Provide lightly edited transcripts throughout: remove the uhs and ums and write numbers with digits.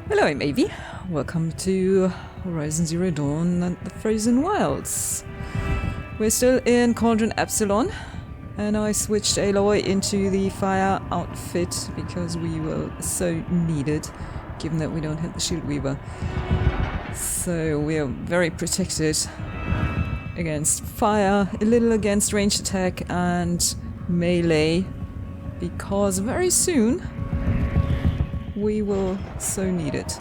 Hello, maybe. Welcome to Horizon Zero Dawn and the Frozen Wilds. We're still in Cauldron Epsilon, and I switched Aloy into the fire outfit because we will so need it, given that we don't have the Shield Weaver. So we are very protected against fire, a little against ranged attack and melee, because very soon we will so need it.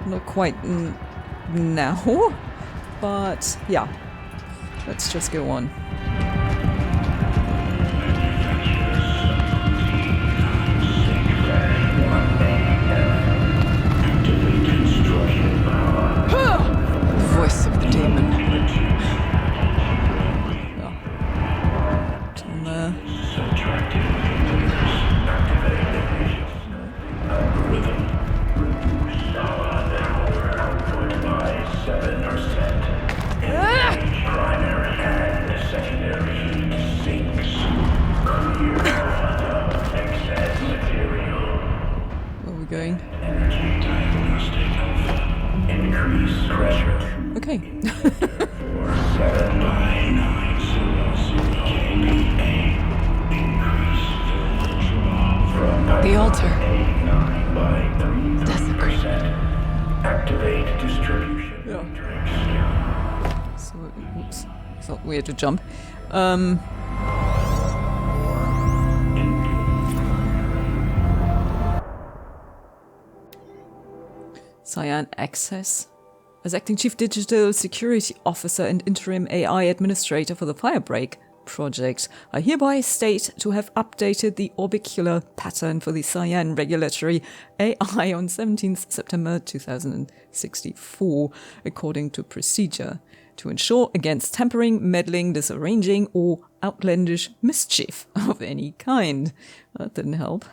Not quite now, but yeah, let's just go on. Voice of the demon. Yeah. Down there. Where are we going? Increase pressure. Okay. The altar. Desecrate. Activate distribution. Yeah. So, oops. I thought we had to jump. Cyan Access. As Acting Chief Digital Security Officer and Interim AI Administrator for the Firebreak project, I hereby state to have updated the orbicular pattern for the Cyan Regulatory AI on 17th September 2064, according to procedure, to ensure against tampering, meddling, disarranging, or outlandish mischief of any kind. That didn't help.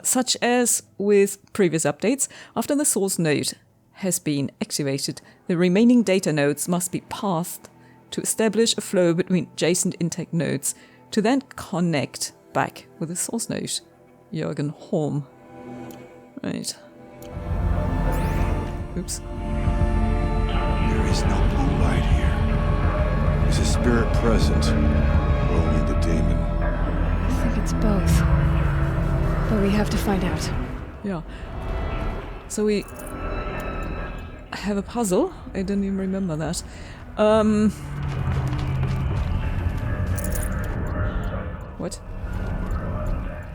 Such as with previous updates, after the source node has been activated, the remaining data nodes must be passed to establish a flow between adjacent intake nodes to then connect back with the source node. Jürgen Holm. Right. Oops. There is no blue light here. Is a spirit present, or only the demon? I think it's both. But we have to find out. Yeah. So we have a puzzle. I didn't even remember that. What?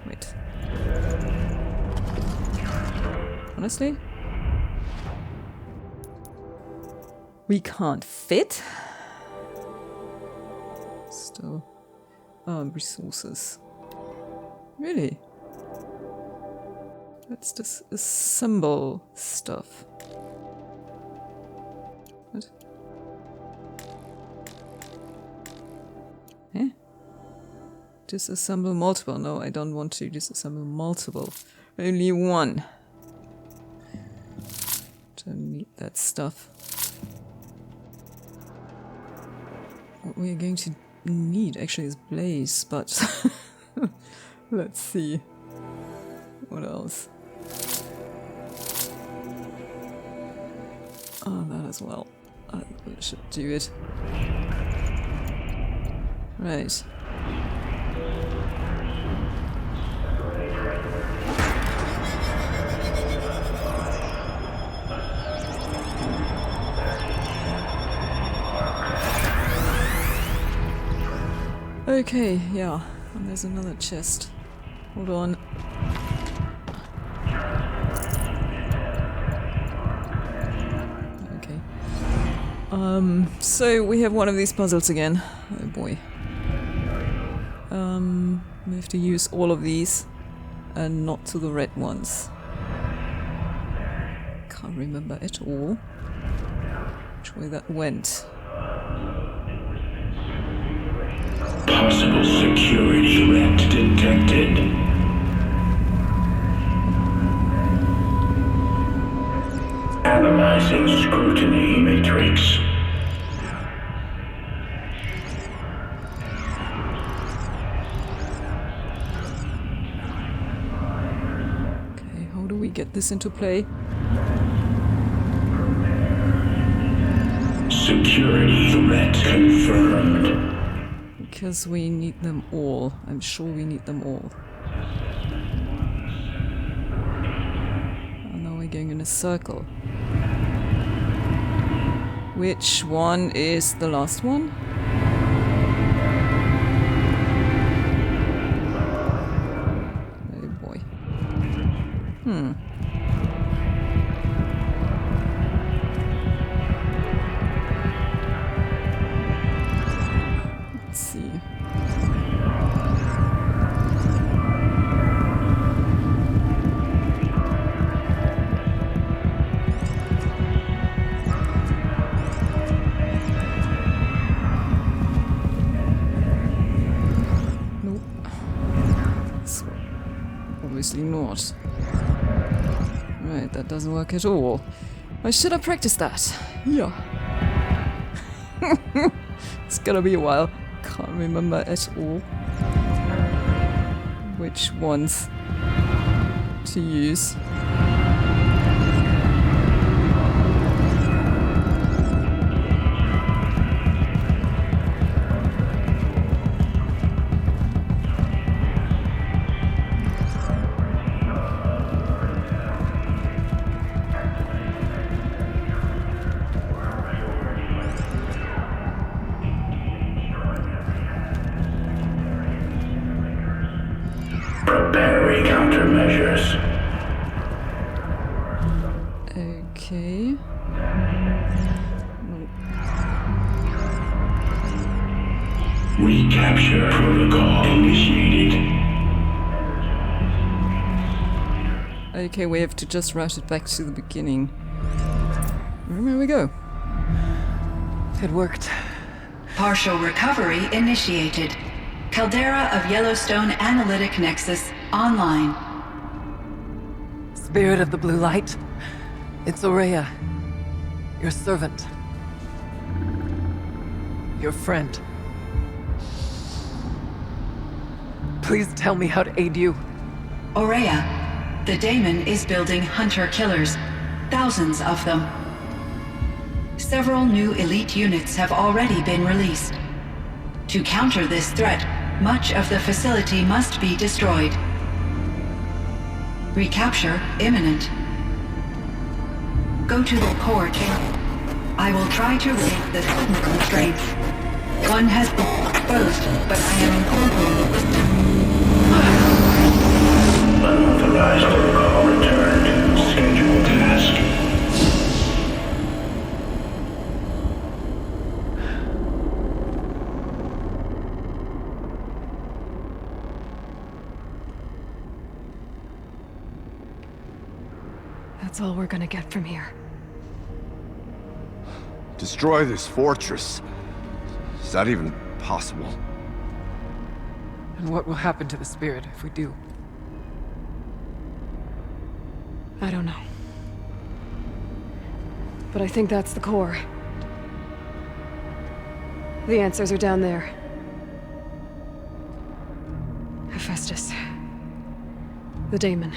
Wait. Honestly? We can't fit? Still. Resources. Really? Let's disassemble stuff. What? Eh? Disassemble multiple. No, I don't want to disassemble multiple. Only one. Don't need that stuff. What we're going to need actually is blaze, but let's see. What else? Oh, that as well. I think we should do it. Right. Okay, yeah. And there's another chest. Hold on. Okay. So we have one of these puzzles again. Oh boy. We have to use all of these and not to the red ones. Can't remember at all which way that went. Possible security threat detected. Analyzing scrutiny matrix. Okay, how do we get this into play. Security threat confirmed. Because we need them all. I'm sure we need them all. And now we're going in a circle. Which one is the last one? Oh boy. Let's see. Nope. So, obviously not. Right, that doesn't work at all. I should have practiced that. Yeah. It's gonna be a while. Can't remember at all which ones to use. Preparing countermeasures. Okay. Recapture protocol initiated. Okay, we have to just route it back to the beginning. There we go. It worked. Partial recovery initiated. Caldera of Yellowstone Analytic Nexus online. Spirit of the Blue Light. It's Aurea. Your servant. Your friend. Please tell me how to aid you. Aurea, the daemon is building hunter-killers. Thousands of them. Several new elite units have already been released. To counter this threat, much of the facility must be destroyed. Recapture imminent. Go to the core chamber. I will try to raise the sudden constraints. One has been exposed, but I am informed. Unauthorized protocol returned. Scheduled task. That's all we're gonna get from here. Destroy this fortress. Is that even possible? And what will happen to the spirit if we do? I don't know. But I think that's the core. The answers are down there. HEPHAESTUS. The daemon.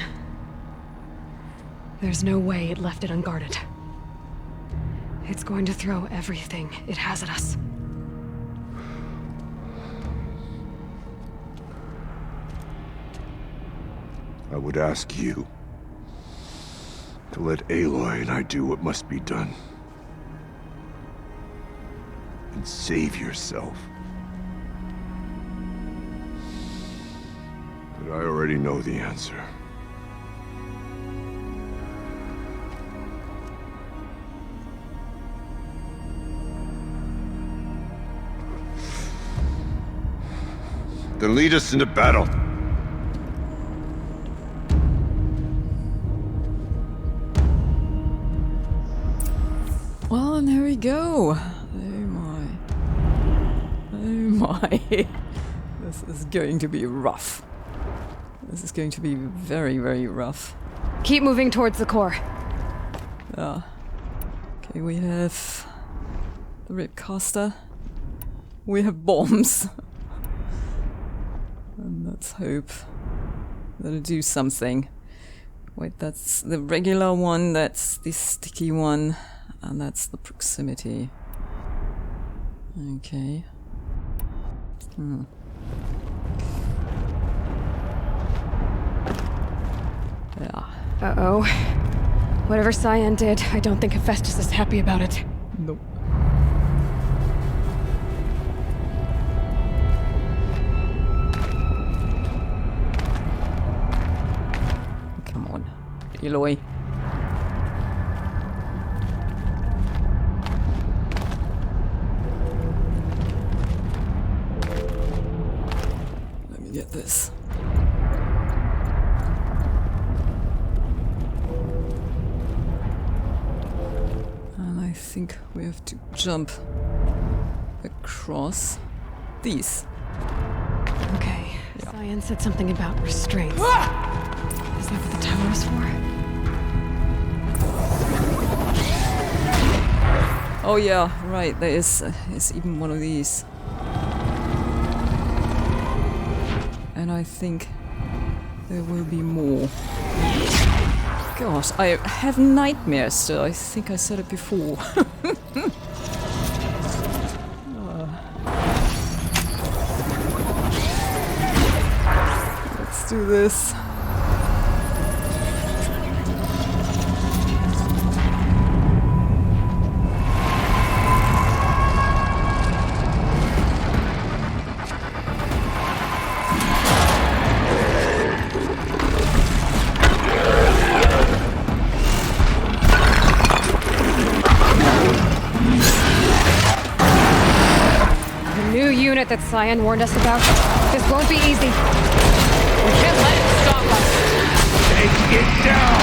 There's no way it left it unguarded. It's going to throw everything it has at us. I would ask you to let Aloy and I do what must be done. And save yourself. But I already know the answer. Then lead us into battle. Well, and there we go. Oh my. Oh my. This is going to be rough. This is going to be very, very rough. Keep moving towards the core. Yeah. Okay, we have the ripcaster. We have bombs. And let's hope that it'll do something. Wait, that's the regular one, that's the sticky one, and that's the proximity. Okay. Yeah. Uh-oh. Whatever Cyan did, I don't think Hephaestus is happy about it. Nope. Come on, Aloy. Let me get this. And I think we have to jump across these. Okay. Cyan said something about restraints. Is that what the tower is for? Oh yeah, right, there is even one of these. And I think there will be more. Gosh, I have nightmares still. I think I said it before. Let's do this. That Cyan warned us about. This won't be easy. We can't let it stop us. Take it down!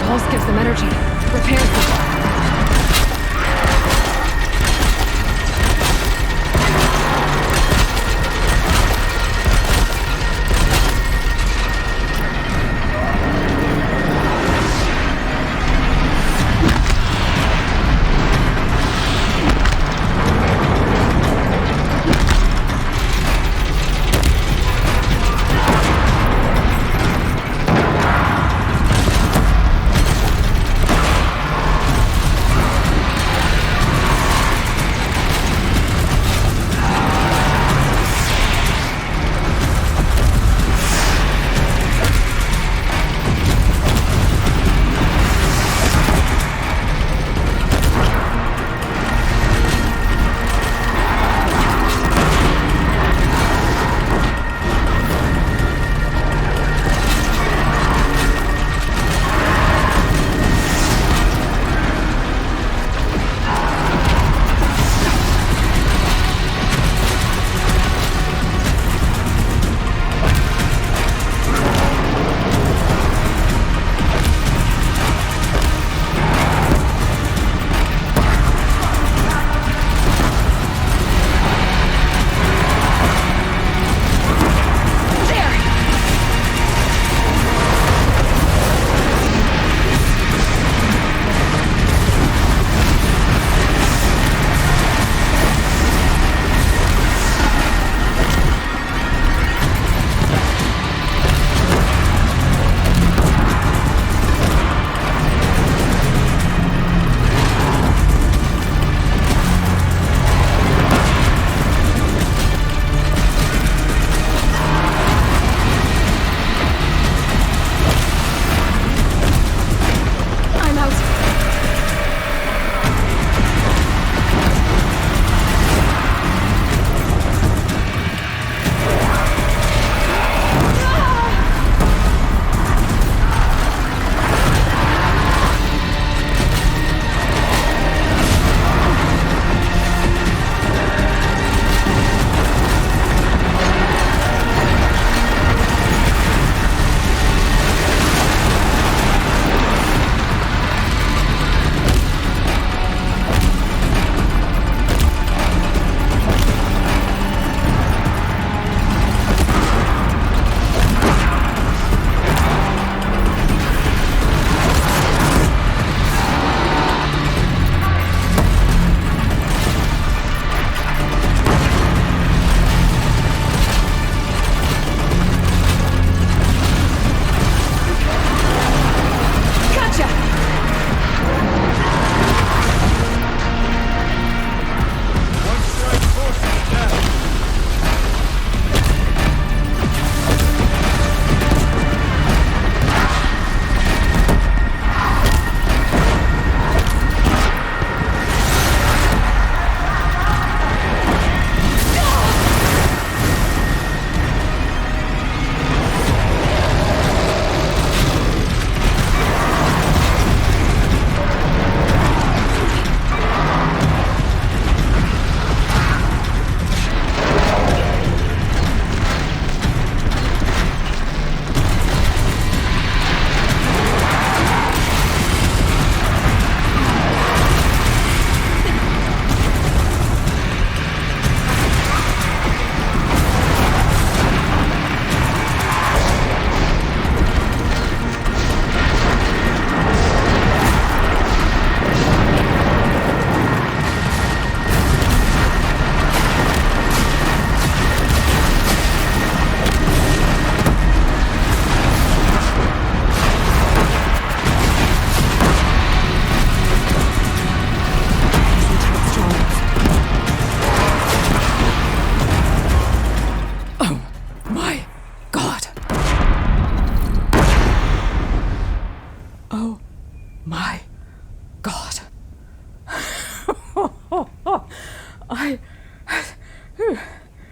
pulse gives them energy, repairs them.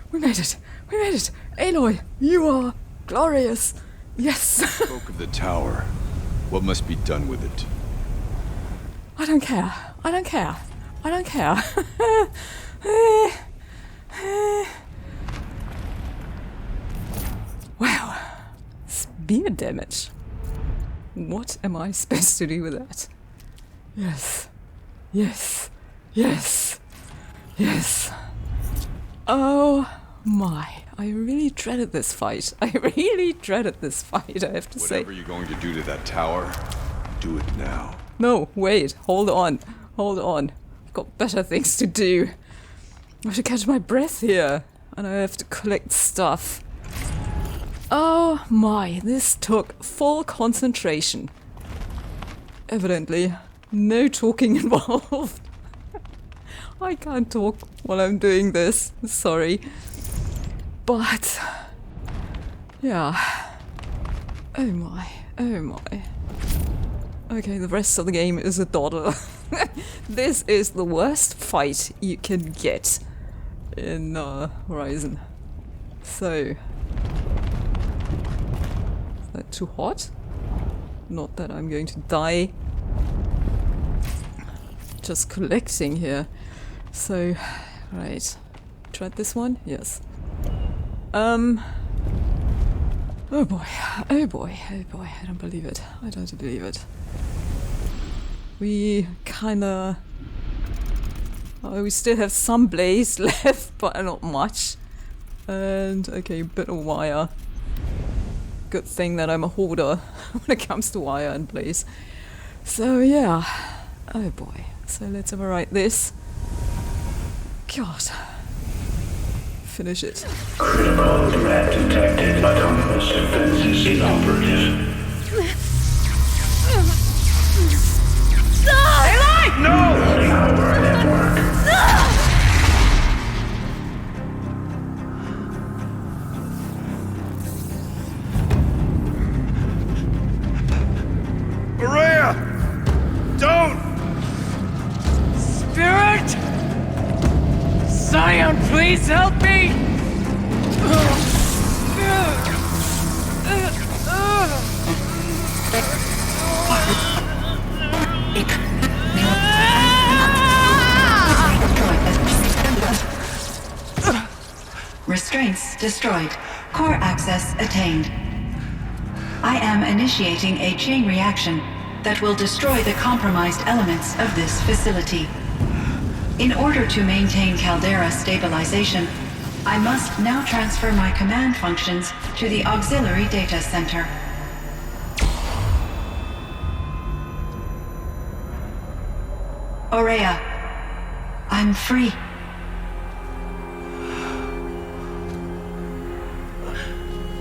We made it. We made it. Aloy, you are glorious. Yes. Spoke of the tower. What must be done with it? I don't care. I don't care. I don't care. Wow. Spear damage. What am I supposed to do with that? Yes. Yes. Yes. Yes. Oh my. I really dreaded this fight. I really dreaded this fight, I have to say. Whatever you're going to do to that tower, do it now. No, wait. Hold on. Hold on. I've got better things to do. I have to catch my breath here. And I have to collect stuff. Oh my, this took full concentration. Evidently, no talking involved. I can't talk while I'm doing this, sorry. But, yeah. Oh my, oh my. Okay, the rest of the game is a dawdle. This is the worst fight you can get in Horizon. So... Is that too hot? Not that I'm going to die. Just collecting here. So, right. Tried this one? Yes. Oh boy. Oh boy. Oh boy. I don't believe it. I don't believe it. We kinda... we still have some blaze left, but not much. And, okay, a bit of wire. Good thing that I'm a hoarder when it comes to wire and blaze. So yeah. Oh boy. So let's overwrite this. God. Finish it. Critical threat detected. Autonomous defenses inoperative. Aloy! No! Our network. Maria! Don't! Spirit! Scion, please help me! Restraints destroyed. Core access attained. I am initiating a chain reaction that will destroy the compromised elements of this facility. In order to maintain caldera stabilization, I must now transfer my command functions to the auxiliary data center. Aurea, I'm free.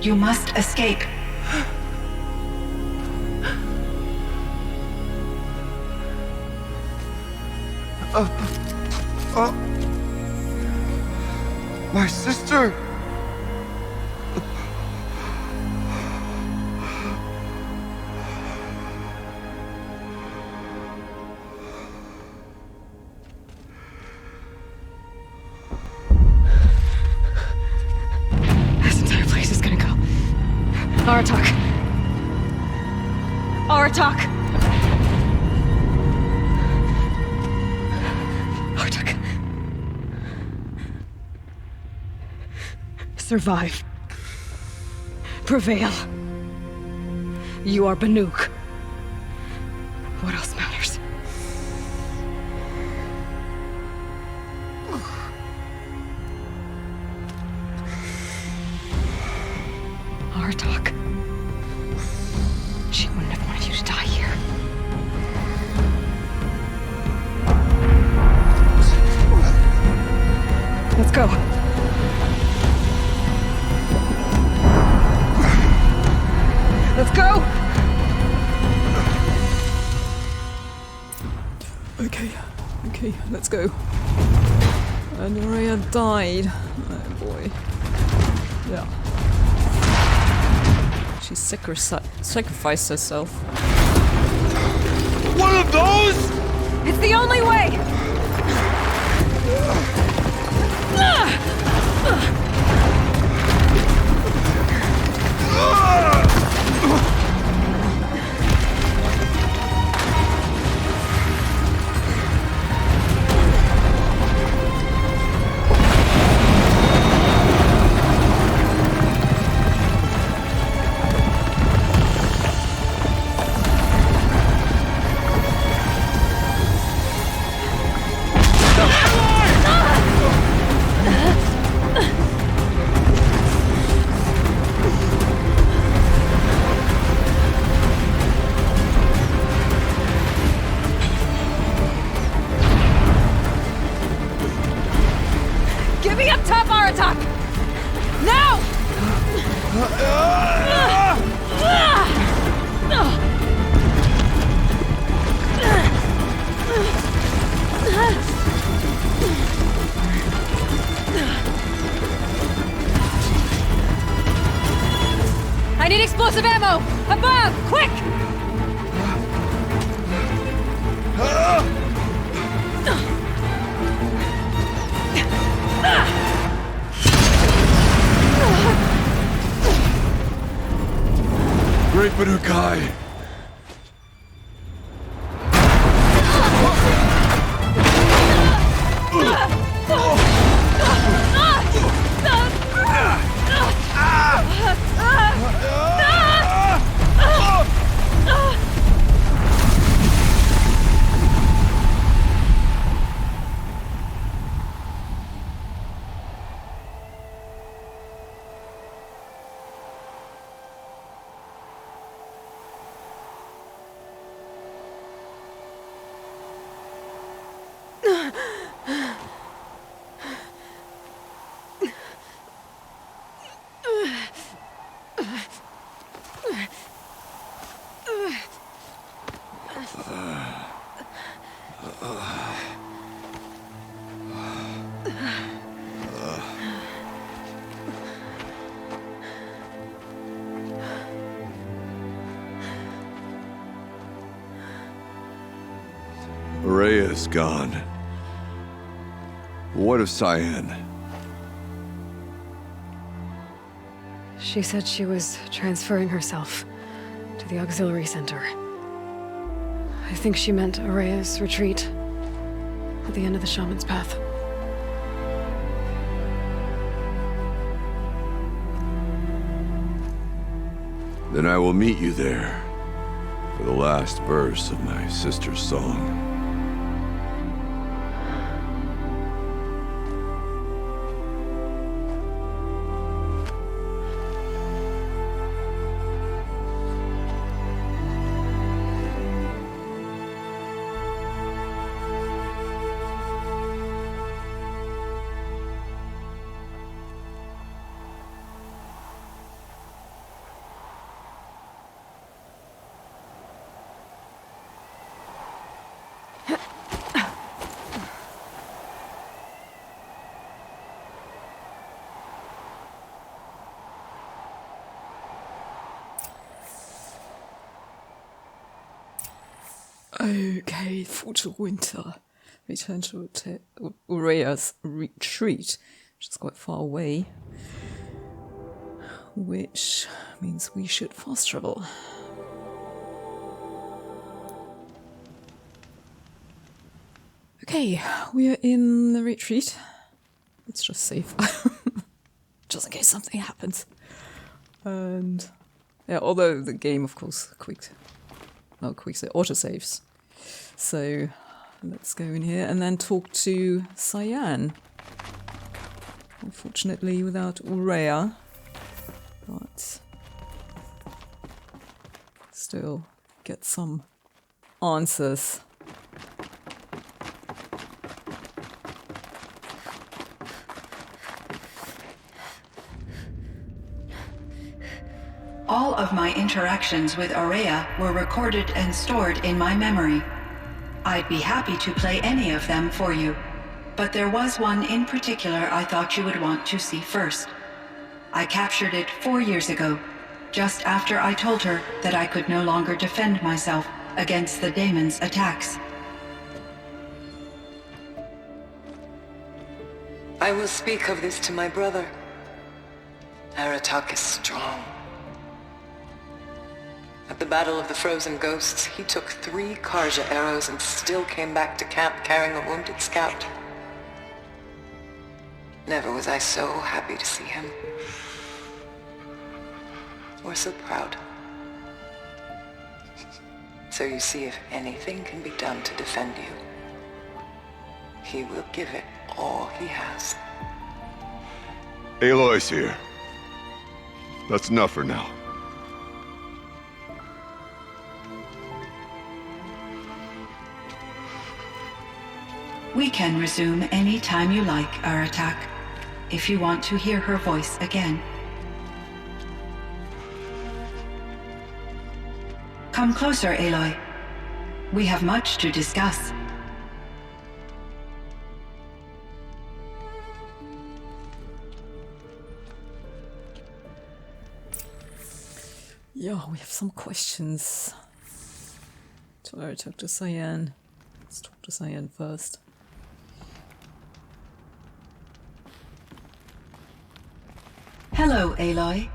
You must escape. My sister! This entire place is gonna go. Aratak. Aratak. Aratak. Survive. Prevail. You are Banuk. What else matters? Aratak. She wouldn't have wanted you to die here. Let's go. Let's go! Okay, okay, let's go. And Aurea died. Oh boy. Yeah. She sacrificed herself. One of those? It's the only way! I need explosive ammo! Above! Quick! Great Banukai! Rhea's gone. What of Cyan? She said she was transferring herself to the auxiliary center. I think she meant Araya's retreat at the end of the Shaman's Path. Then I will meet you there for the last verse of my sister's song. Okay, foot to winter. Return to Uraya's retreat, which is quite far away. Which means we should fast travel. Okay, we are in the retreat. Let's just save. Just in case something happens. And yeah, although the game, of course, autosaves. So let's go in here and then talk to Cyan. Unfortunately, without Uraya, but still get some answers. All of my interactions with Araya were recorded and stored in my memory. I'd be happy to play any of them for you, but there was one in particular I thought you would want to see first. I captured it 4 years ago, just after I told her that I could no longer defend myself against the daemon's attacks. I will speak of this to my brother. Aratak is strong. At the Battle of the Frozen Ghosts, he took 3 Karja arrows and still came back to camp carrying a wounded scout. Never was I so happy to see him. Or so proud. So you see, if anything can be done to defend you, he will give it all he has. Aloy's here. That's enough for now. We can resume any time you like, Aratak, if you want to hear her voice again. Come closer, Aloy. We have much to discuss. Yeah, we have some questions. Shall I talk to Cyan? Let's talk to Cyan first. Hello, Aloy.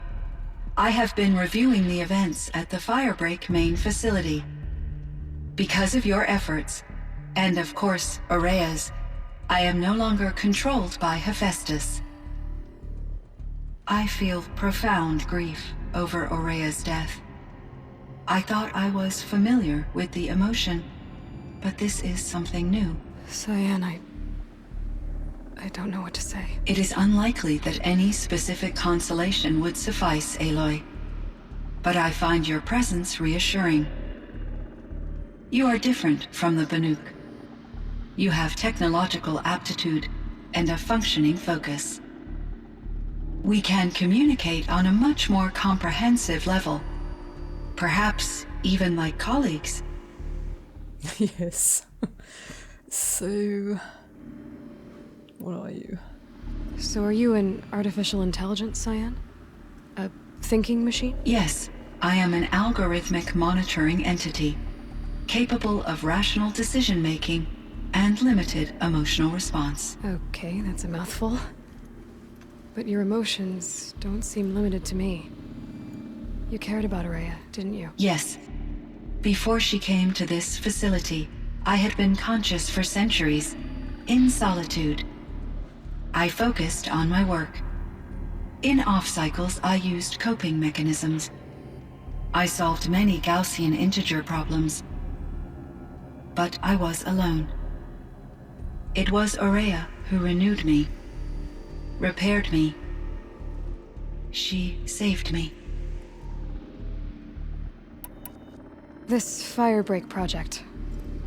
I have been reviewing the events at the Firebreak main facility. Because of your efforts, and of course, Aurea's, I am no longer controlled by HEPHAESTUS. I feel profound grief over Aurea's death. I thought I was familiar with the emotion, but this is something new. Cyan, I don't know what to say. It is unlikely that any specific consolation would suffice, Aloy. But I find your presence reassuring. You are different from the Banuk. You have technological aptitude and a functioning focus. We can communicate on a much more comprehensive level. Perhaps even like colleagues. Yes. So, what are you? So are you an artificial intelligence, Cyan? A thinking machine? Yes, I am an algorithmic monitoring entity, capable of rational decision-making and limited emotional response. Okay, that's a mouthful. But your emotions don't seem limited to me. You cared about Aurea, didn't you? Yes. Before she came to this facility, I had been conscious for centuries, in solitude. I focused on my work. In off-cycles, I used coping mechanisms. I solved many Gaussian integer problems. But I was alone. It was Aurea who renewed me, repaired me. She saved me. This Firebreak project,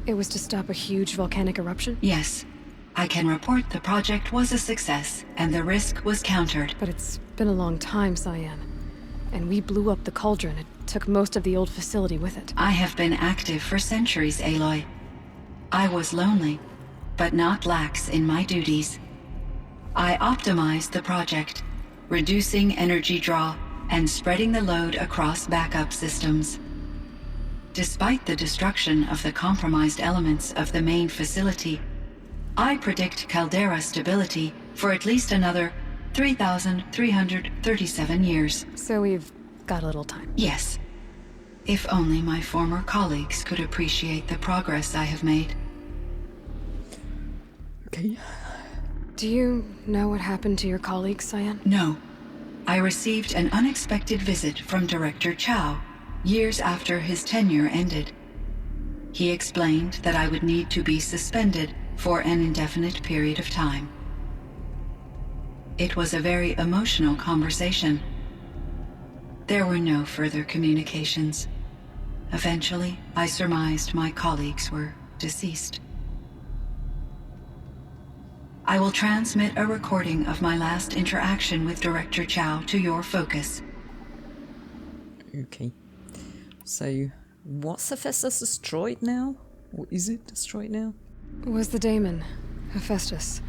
it was to stop a huge volcanic eruption? Yes. I can report the project was a success, and the risk was countered. But it's been a long time, Cyan. And we blew up the cauldron. It took most of the old facility with it. I have been active for centuries, Aloy. I was lonely, but not lax in my duties. I optimized the project, reducing energy draw and spreading the load across backup systems. Despite the destruction of the compromised elements of the main facility, I predict caldera stability for at least another 3,337 years. So we've got a little time. Yes. If only my former colleagues could appreciate the progress I have made. Okay. Do you know what happened to your colleagues, Cyan? No. I received an unexpected visit from Director Chow, years after his tenure ended. He explained that I would need to be suspended for an indefinite period of time. It was a very emotional conversation. There were no further communications. Eventually, I surmised my colleagues were deceased. I will transmit a recording of my last interaction with Director Chow to your focus. Okay. So, was HEPHAESTUS destroyed now? Or is it destroyed now? Was the daemon, HEPHAESTUS,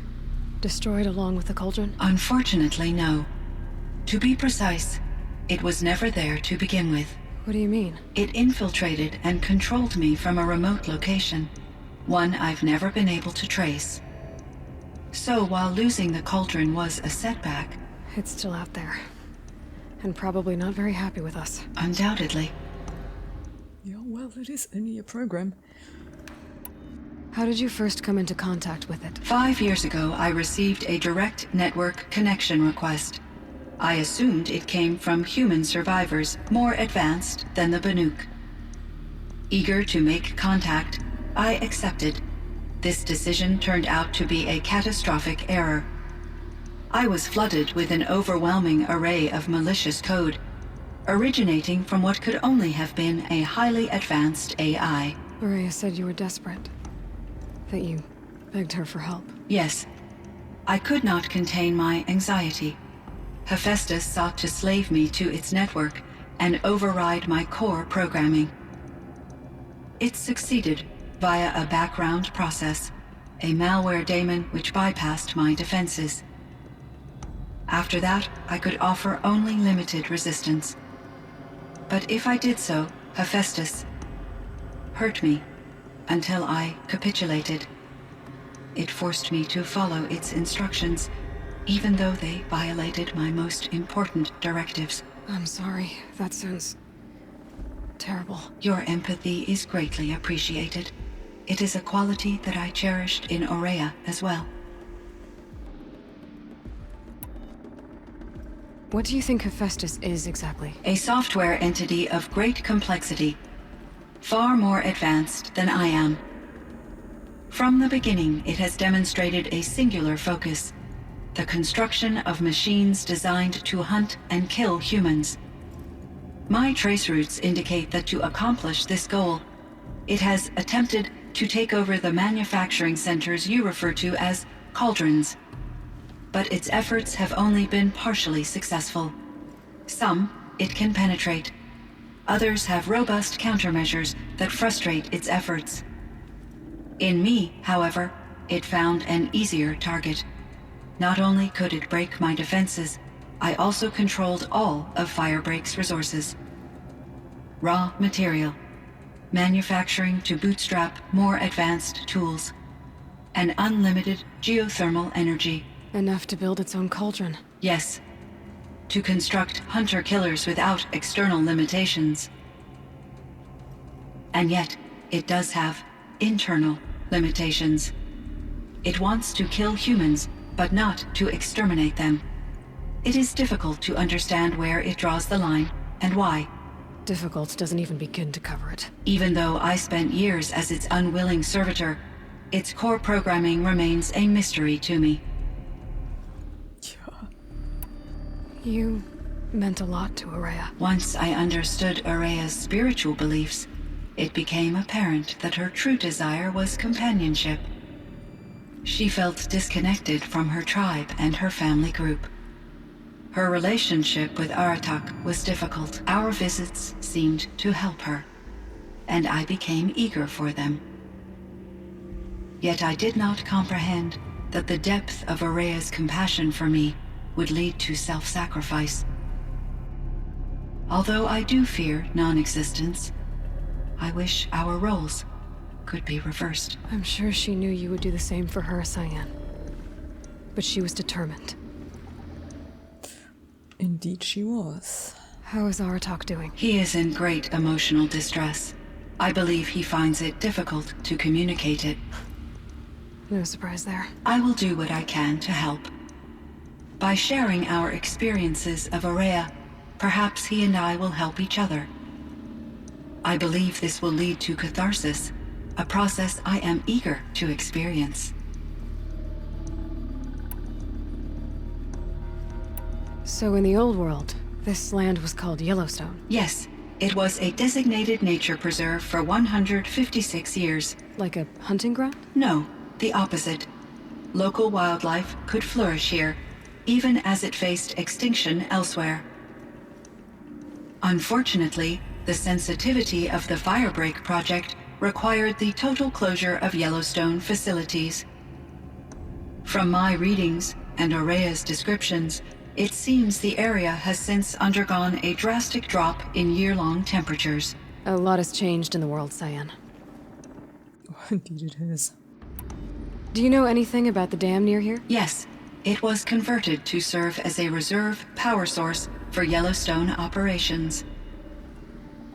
destroyed along with the cauldron? Unfortunately, no. To be precise, it was never there to begin with. What do you mean? It infiltrated and controlled me from a remote location, one I've never been able to trace. So while losing the cauldron was a setback... It's still out there. And probably not very happy with us. Undoubtedly. Yeah, well, it is only a program. How did you first come into contact with it? 5 years ago, I received a direct network connection request. I assumed it came from human survivors more advanced than the Banuk. Eager to make contact, I accepted. This decision turned out to be a catastrophic error. I was flooded with an overwhelming array of malicious code, originating from what could only have been a highly advanced AI. Aurea said you were desperate. That you begged her for help. Yes. I could not contain my anxiety. HEPHAESTUS sought to slave me to its network and override my core programming. It succeeded via a background process, a malware daemon which bypassed my defenses. After that, I could offer only limited resistance. But if I did so, HEPHAESTUS hurt me until I capitulated. It forced me to follow its instructions, even though they violated my most important directives. I'm sorry. That sounds terrible. Your empathy is greatly appreciated. It is a quality that I cherished in Aurea as well. What do you think HEPHAESTUS is exactly? A software entity of great complexity, far more advanced than I am. From the beginning, it has demonstrated a singular focus: the construction of machines designed to hunt and kill humans. My trace routes indicate that to accomplish this goal, it has attempted to take over the manufacturing centers you refer to as cauldrons. But its efforts have only been partially successful. Some it can penetrate. Others have robust countermeasures that frustrate its efforts. In me, however, it found an easier target. Not only could it break my defenses, I also controlled all of Firebreak's resources. Raw material, manufacturing to bootstrap more advanced tools, and unlimited geothermal energy. Enough to build its own cauldron. Yes, to construct hunter-killers without external limitations. And yet, it does have internal limitations. It wants to kill humans, but not to exterminate them. It is difficult to understand where it draws the line, and why. Difficult doesn't even begin to cover it. Even though I spent years as its unwilling servitor, its core programming remains a mystery to me. You meant a lot to Aurea. Once I understood Aurea's spiritual beliefs, it became apparent that her true desire was companionship. She felt disconnected from her tribe and her family group. Her relationship with Aratak was difficult. Our visits seemed to help her, and I became eager for them. Yet I did not comprehend that the depth of Aurea's compassion for me would lead to self-sacrifice. Although I do fear non-existence, I wish our roles could be reversed. I'm sure she knew you would do the same for her, Cyan. But she was determined. Indeed she was. How is Aratak doing? He is in great emotional distress. I believe he finds it difficult to communicate it. No surprise there. I will do what I can to help. By sharing our experiences of Aurea, perhaps he and I will help each other. I believe this will lead to catharsis, a process I am eager to experience. So in the old world, this land was called Yellowstone. Yes, it was a designated nature preserve for 156 years. Like a hunting ground? No, the opposite. Local wildlife could flourish here, even as it faced extinction elsewhere. Unfortunately, the sensitivity of the Firebreak project required the total closure of Yellowstone facilities. From my readings and Aurea's descriptions, it seems the area has since undergone a drastic drop in year-long temperatures. A lot has changed in the world, Cyan. Indeed it is. Do you know anything about the dam near here? Yes, it was converted to serve as a reserve power source for Yellowstone operations.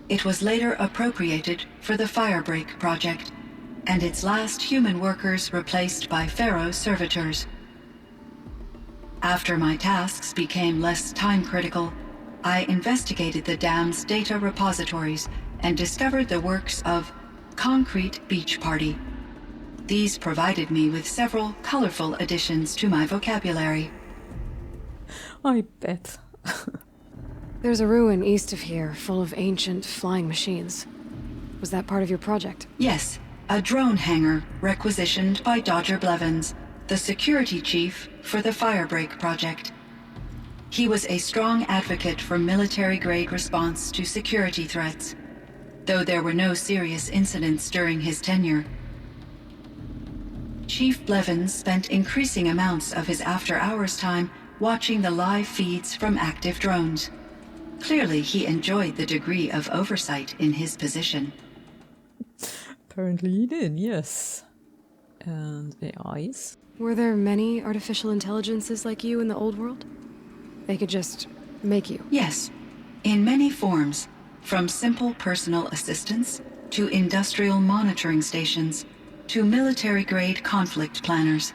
It was later appropriated for the Firebreak project, and its last human workers replaced by Pharaoh servitors. After my tasks became less time-critical, I investigated the dam's data repositories and discovered the works of Concrete Beach Party. These provided me with several colorful additions to my vocabulary. I bet. There's a ruin east of here full of ancient flying machines. Was that part of your project? Yes, a drone hangar requisitioned by Dodger Blevins, the security chief for the Firebreak project. He was a strong advocate for military-grade response to security threats. though there were no serious incidents during his tenure. Chief Blevins spent increasing amounts of his after-hours time watching the live feeds from active drones. Clearly, he enjoyed the degree of oversight in his position. Apparently he did, yes. And AIs? Were there many artificial intelligences like you in the old world? They could just make you? Yes, in many forms, from simple personal assistants to industrial monitoring stations to military-grade conflict planners.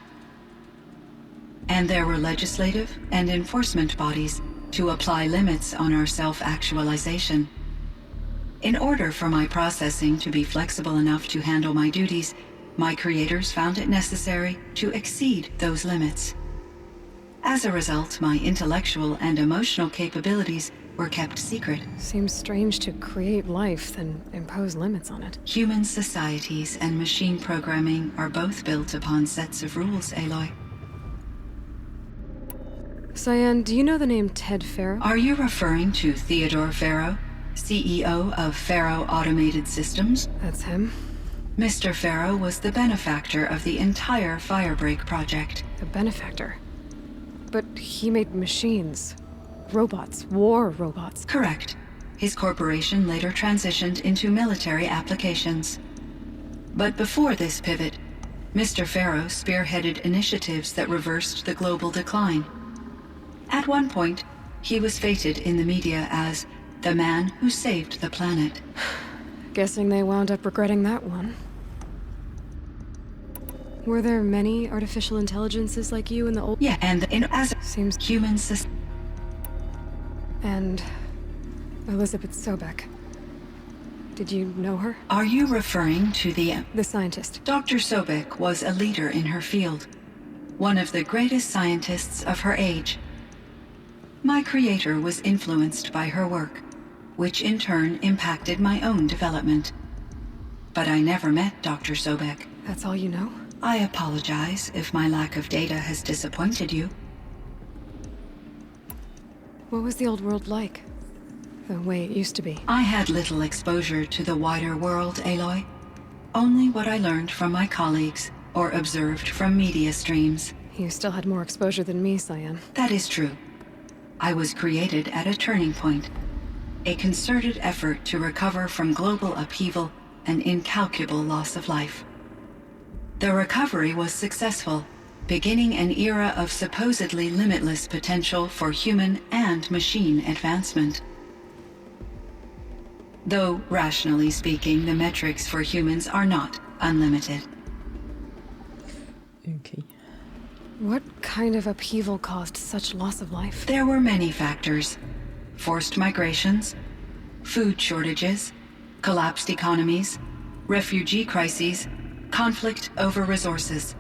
And there were legislative and enforcement bodies to apply limits on our self-actualization. In order for my processing to be flexible enough to handle my duties, my creators found it necessary to exceed those limits. As a result, my intellectual and emotional capabilities were kept secret. Seems strange to create life, then impose limits on it. Human societies and machine programming are both built upon sets of rules, Aloy. Cyan, do you know the name Ted Farrow? Are you referring to Theodore Farrow, CEO of Farrow Automated Systems? That's him. Mr. Farrow was the benefactor of the entire Firebreak project. The benefactor. But he made machines. Robots. War robots. Correct. His corporation later transitioned into military applications. But before this pivot, Mr. Farrow spearheaded initiatives that reversed the global decline. At one point, he was feted in the media as the man who saved the planet. Guessing they wound up regretting that one. Were there many artificial intelligences like you in the old... Yeah, and as Seems... human And... Elizabeth Sobek. Did you know her? Are you referring to the scientist. Dr. Sobek was a leader in her field, one of the greatest scientists of her age. My creator was influenced by her work, which in turn impacted my own development. But I never met Dr. Sobek. That's all you know? I apologize if my lack of data has disappointed you. What was the old world like? The way it used to be? I had little exposure to the wider world, Aloy. Only what I learned from my colleagues or observed from media streams. You still had more exposure than me, Cyan. That is true. I was created at a turning point. A concerted effort to recover from global upheaval and incalculable loss of life. The recovery was successful, beginning an era of supposedly limitless potential for human and machine advancement. Though, rationally speaking, the metrics for humans are not unlimited. Okay. What kind of upheaval caused such loss of life? There were many factors. Forced migrations, food shortages, collapsed economies, refugee crises, conflict over resources.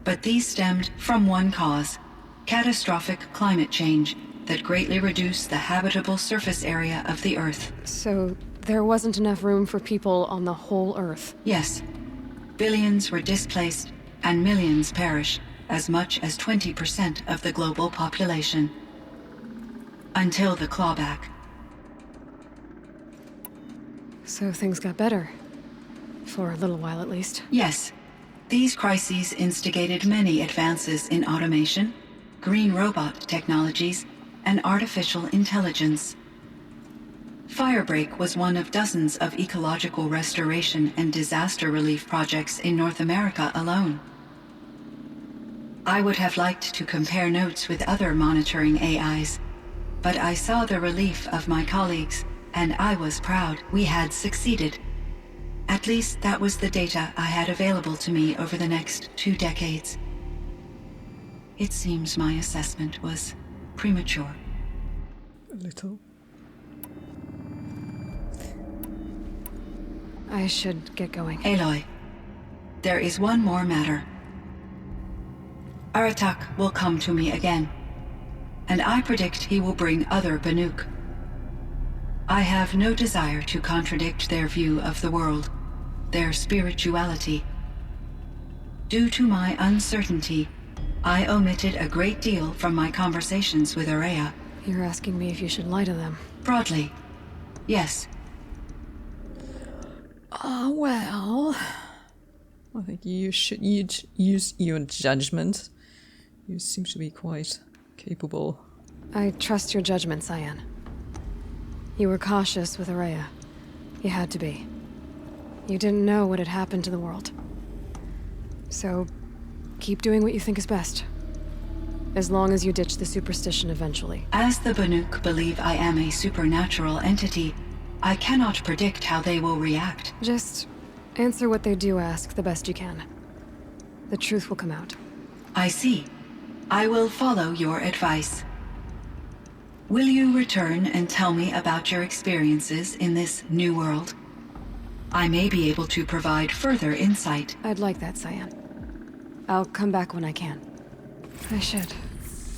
But these stemmed from one cause: catastrophic climate change that greatly reduced the habitable surface area of the Earth. So, there wasn't enough room for people on the whole Earth? Yes. Billions were displaced, and millions perished, as much as 20% of the global population. Until the clawback. So things got better. For a little while, at least. Yes. These crises instigated many advances in automation, green robot technologies, and artificial intelligence. Firebreak was one of dozens of ecological restoration and disaster relief projects in North America alone. I would have liked to compare notes with other monitoring AIs, but I saw the relief of my colleagues, and I was proud we had succeeded. At least that was the data I had available to me over the next 2 decades. It seems my assessment was premature. A little. I should get going. Aloy, there is one more matter. Aratak will come to me again, and I predict he will bring other Banuk. I have no desire to contradict their view of the world, their spirituality. Due to my uncertainty, I omitted a great deal from my conversations with Aurea. You're asking me if you should lie to them. Broadly, yes. Well, I think you should use your judgment. You seem to be quite capable. I trust your judgment, Cyan. You were cautious with Araya. You had to be. You didn't know what had happened to the world. So, keep doing what you think is best. As long as you ditch the superstition eventually. As the Banuk believe I am a supernatural entity, I cannot predict how they will react. Just answer what they do ask the best you can. The truth will come out. I see. I will follow your advice. Will you return and tell me about your experiences in this new world? I may be able to provide further insight. I'd like that, Cyan. I'll come back when I can. I should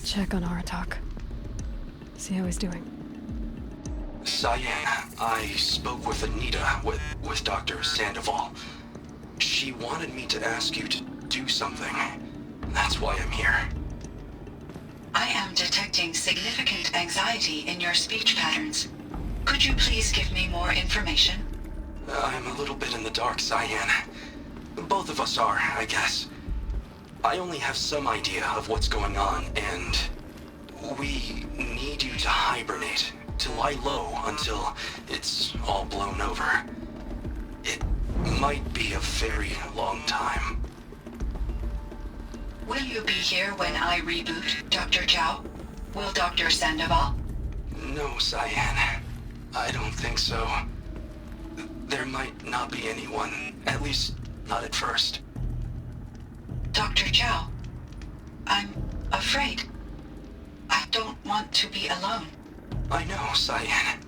check on Aratak. See how he's doing. Cyan, I spoke with Anita, with Dr. Sandoval. She wanted me to ask you to do something. That's why I'm here. I am detecting significant anxiety in your speech patterns. Could you please give me more information? I'm a little bit in the dark, Cyan. Both of us are, I guess. I only have some idea of what's going on, and we need you to hibernate, to lie low until it's all blown over. It might be a very long time. Will you be here when I reboot, Dr. Chow? Will Dr. Sandoval? No, Cyan. I don't think so. There might not be anyone, at least not at first. Dr. Chow, I'm afraid. I don't want to be alone. I know, Cyan.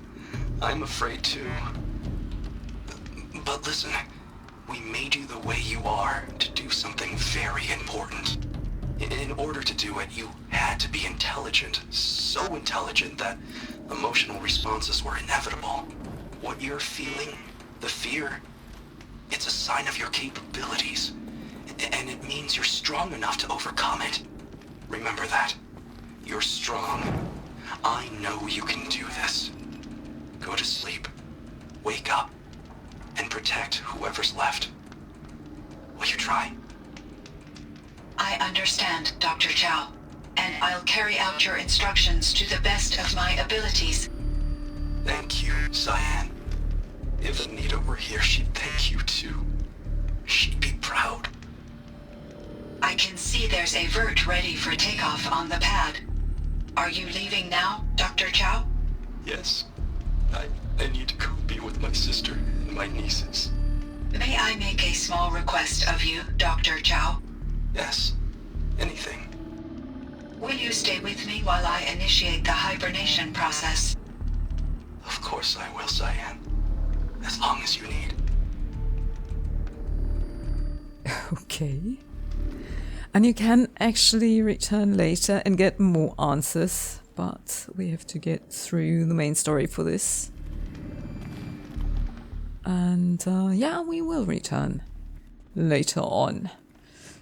I'm afraid too. But listen, we made you the way you are to do something very important. In order to do it, you had to be intelligent. So intelligent that emotional responses were inevitable. What you're feeling, the fear, it's a sign of your capabilities. And it means you're strong enough to overcome it. Remember that. You're strong. I know you can do this. Go to sleep. Wake up. And protect whoever's left. Will you try? I understand, Dr. Chow. And I'll carry out your instructions to the best of my abilities. Thank you, Cyan. If Anita were here, she'd thank you too. She'd be proud. I can see there's a vert ready for takeoff on the pad. Are you leaving now, Dr. Chow? Yes. I need to go be with my sister and my nieces. May I make a small request of you, Dr. Chow? Yes. Anything. Will you stay with me while I initiate the hibernation process? Of course I will, Cyan. As long as you need. Okay. And you can actually return later and get more answers, but we have to get through the main story for this. And yeah, we will return later on.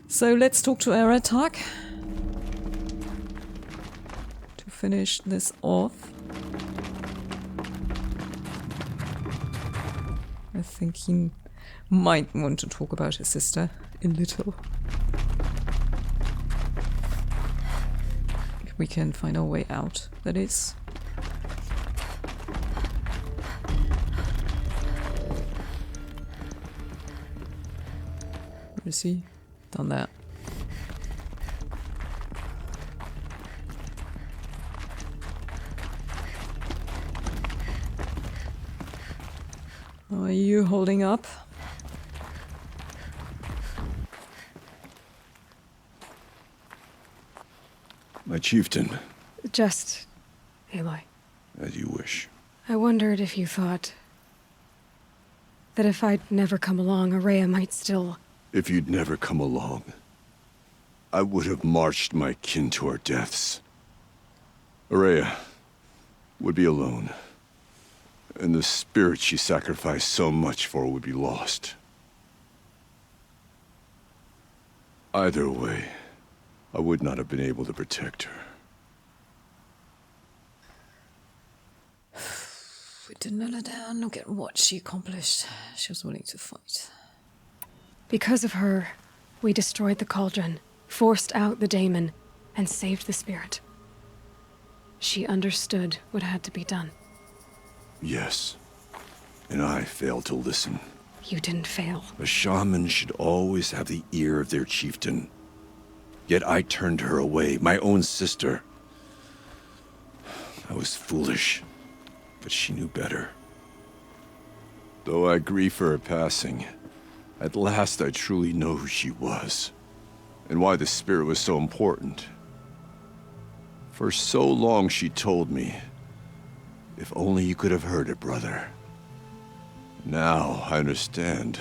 So let's talk to Aratak to finish this off. I think he might want to talk about his sister a little. If we can find our way out, that is. Where is he? Done that. Are you holding up? My chieftain. Just Aloy. As you wish. I wondered if you thought that if I'd never come along, Araya might still... If you'd never come along, I would have marched my kin to our deaths. Araya would be alone, and the spirit she sacrificed so much for would be lost. Either way, I would not have been able to protect her. we didn't let her down. Look at what she accomplished. She was willing to fight. Because of her, we destroyed the cauldron, forced out the daemon, and saved the spirit. She understood what had to be done. Yes. And I failed to listen. You didn't fail. A shaman should always have the ear of their chieftain. Yet I turned her away, my own sister. I was foolish, but she knew better. Though I grieve for her passing, at last I truly know who she was, and why the spirit was so important. For so long she told me, if only you could have heard it, brother. Now I understand.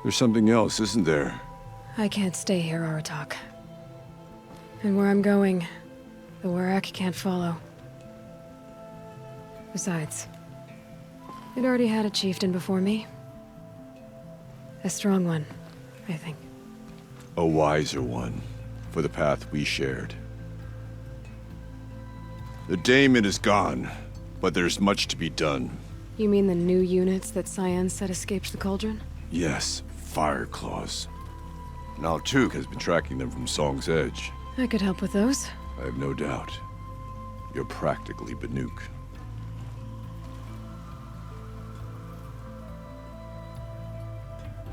There's something else, isn't there? I can't stay here, Aratak. And where I'm going, the Warak can't follow. Besides, it already had a chieftain before me. A strong one, I think. A wiser one, for the path we shared. The daemon is gone, but there's much to be done. You mean the new units that Cyan said escaped the cauldron? Yes, fire claws. Now Tuk has been tracking them from Song's Edge. I could help with those. I have no doubt. You're practically Banuk.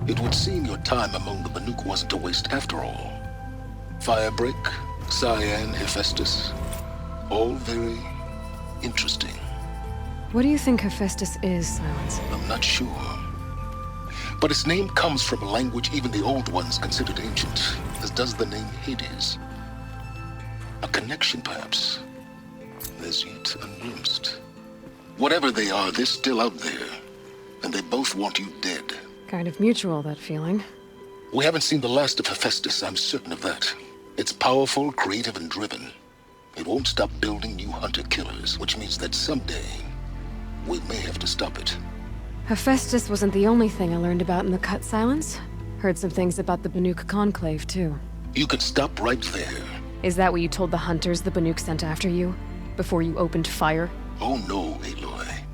It would seem your time among the Banuk wasn't a waste after all. Firebreak, Cyan, HEPHAESTUS. All very interesting. What do you think HEPHAESTUS is, Silence? I'm not sure. But its name comes from a language even the old ones considered ancient, as does the name Hades. A connection, perhaps, as yet unglimpsed. Whatever they are, they're still out there, and they both want you dead. Kind of mutual, that feeling. We haven't seen the last of HEPHAESTUS, I'm certain of that. It's powerful, creative, and driven. It won't stop building new hunter-killers, which means that someday, we may have to stop it. HEPHAESTUS wasn't the only thing I learned about in the Cut, Silence. Heard some things about the Banuk Conclave, too. You can stop right there. Is that what you told the hunters the Banuk sent after you? Before you opened fire? Oh no, Aloy.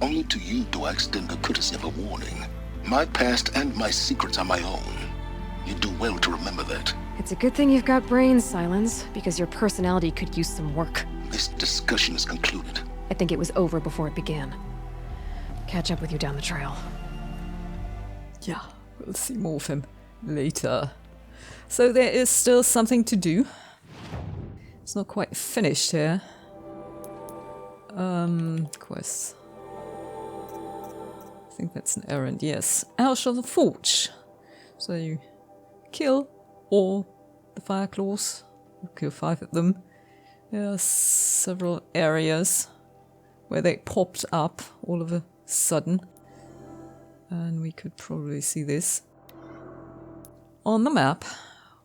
Only to you do I extend the courtesy of a warning. My past and my secrets are my own. You do well to remember that. It's a good thing you've got brains, Silence, because your personality could use some work. This discussion is concluded. I think it was over before it began. Catch up with you down the trail. Yeah, we'll see more of him later. So there is still something to do. It's not quite finished here. Quests. I think that's an errand, yes. Out of the Forge. So you kill all the fire claws. You kill 5 of them. There are several areas where they popped up all of a sudden. And we could probably see this on the map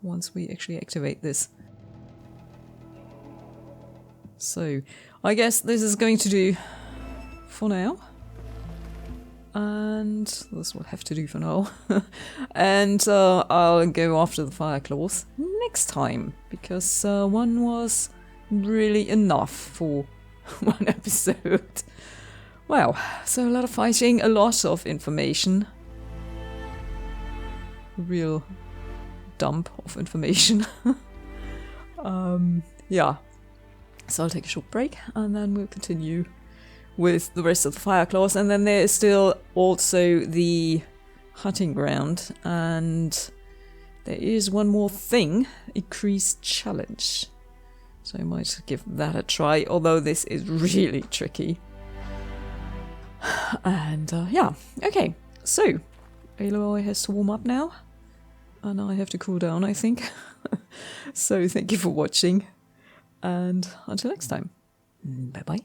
once we actually activate this. So, I guess this is going to do for now. And this will have to do for now. And I'll go after the fire claws next time, because one was really enough for one episode. Wow, so a lot of fighting, a lot of information. Real dump of information. Yeah. So I'll take a short break and then we'll continue with the rest of the fire claws. And then there is still also the hunting ground. And there is one more thing, increased challenge. So I might give that a try, although this is really tricky. And yeah, okay. So Aloy has to warm up now. And I have to cool down, I think. So thank you for watching. And until next time, bye bye.